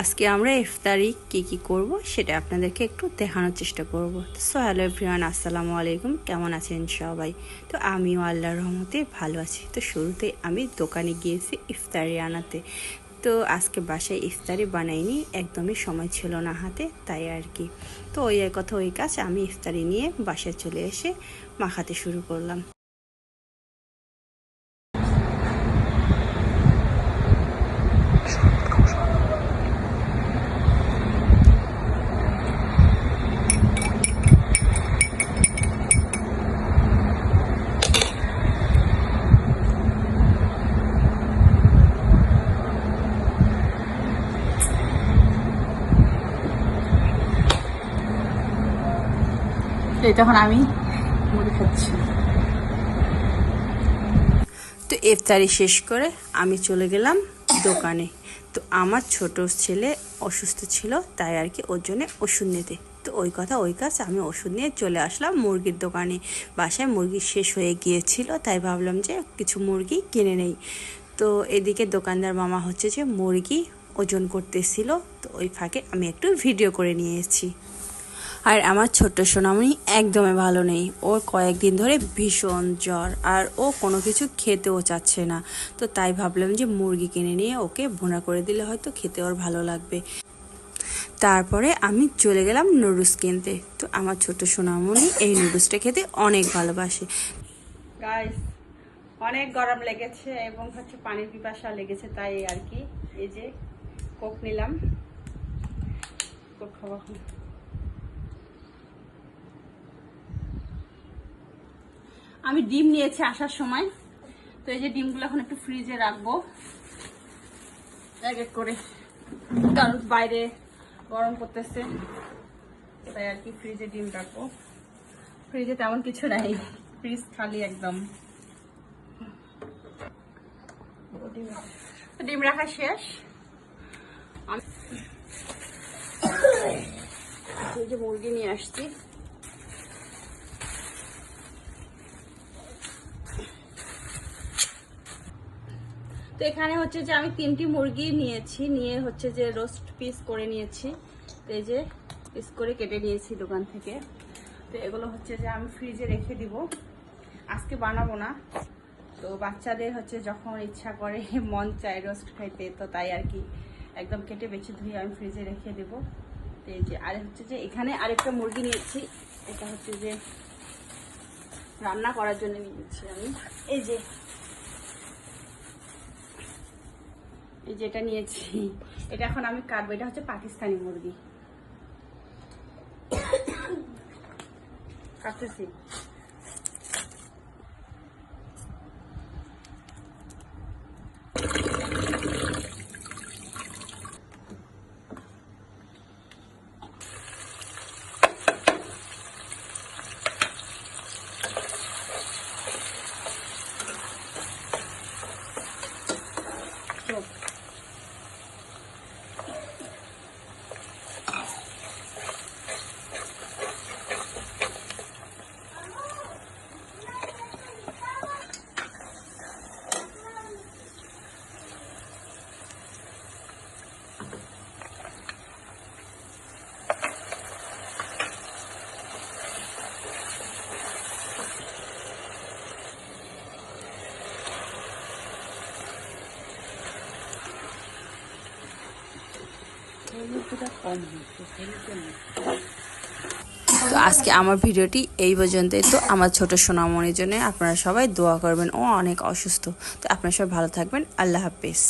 আজকে আমরা ইফতারি কি করব সেটা আপনাদেরকে একটু দেখানোর চেষ্টা করব। সো হ্যালো এভরিওয়ান, আসসালামু আলাইকুম। কেমন আছেন সবাই? তো আমিও আল্লাহর রহমতে ভালো আছি। তো শুরুতে আমি দোকানে গিয়েছি ইফতারি আনাতে। তো আজকে বাসায় ইফতারি বানাইনি, একদমই সময় ছিল না হাতে, তাই আর কি। তো ওই কথা ওই কাজ, আমি ইফতারি নিয়ে বাসায় চলে এসে মাখাতে শুরু করলাম। তখন আমি মুড়ি খাচ্ছি। তো ইফতারি শেষ করে আমি চলে গেলাম দোকানে। তো আমার ছোট ছেলে অসুস্থ ছিল, তাই আর কি ওর জন্য ওষুধ নিতে। তো ওই কথা ওই কাজ, আমি ওষুধ নিয়ে চলে আসলাম মুরগির দোকানে। বাসায় মুরগি শেষ হয়ে গিয়েছিল, তাই ভাবলাম যে কিছু মুরগি কিনে নেই। তো এদিকে দোকানদার মামা হচ্ছে যে মুরগি ওজন করতেছিল, তো ওই ফাঁকে আমি একটু ভিডিও করে নিয়েছি। আর আমার ছোট্ট সোনামণি একদমই ভালো নেই, ওর কয়েকদিন ধরে ভীষণ জ্বর, আর ও কোনো কিছু খেতেও চাচ্ছে না। তো তাই ভাবলাম যে মুরগি কিনে নিয়ে ওকে ভুনা করে দিলে হয়তো খেতে ওর ভালো লাগবে। তারপরে আমি চলে গেলাম নুডলস কিনতে। তো আমার ছোট্ট সোনামণি এই নুডলসটা খেতে অনেক ভালোবাসে। গাইস, অনেক গরম লেগেছে এবং হচ্ছে পানির পিপাসা লেগেছে, তাই আর কি এই যে কোক নিলাম। কোক খাওয়া আমি ডিম নিয়েছি আসার সময়। তো এই যে ডিমগুলো এখন একটু ফ্রিজে রাখবো এক এক করে, কারণ বাইরে গরম করতেছে, তাই আর কি ফ্রিজে ডিম রাখবো। ফ্রিজে তেমন কিছু নাই, ফ্রিজ খালি একদম। ডিম রাখা শেষ। এই যে মুরগি নিয়ে আসছি। তো এখানে হচ্ছে যে আমি 3টি মুরগি নিয়েছি, নিয়ে হচ্ছে যে রোস্ট পিস করে নিয়েছি। তো এই যে পিস করে কেটে নিয়েছি দোকান থেকে। তো এগুলো হচ্ছে যে আমি ফ্রিজে রেখে দিব, আজকে বানাবো না। তো বাচ্চাদের হচ্ছে যখন ইচ্ছা করে মন চায় রোস্ট খাইতে, তো তাই আর কি একদম কেটে বেছে ধুয়ে আমি ফ্রিজে রেখে দেবো। তো এই যে আর হচ্ছে যে এখানে আরেকটা মুরগি নিয়েছি, এটা হচ্ছে যে রান্না করার জন্য নিয়েছি আমি। এই যে যেটা নিয়েছি, এটা এখন আমি কাটবো। এটা হচ্ছে পাকিস্তানি মুরগি, কাটতেছি। তো আজকে আমার ভিডিওটি এই পর্যন্তই। তো আমার ছোট সোনামণির জন্য আপনারা সবাই দোয়া করবেন, ও অনেক অসুস্থ। তো আপনারা সবাই ভালো থাকবেন। আল্লাহ হাফেজ।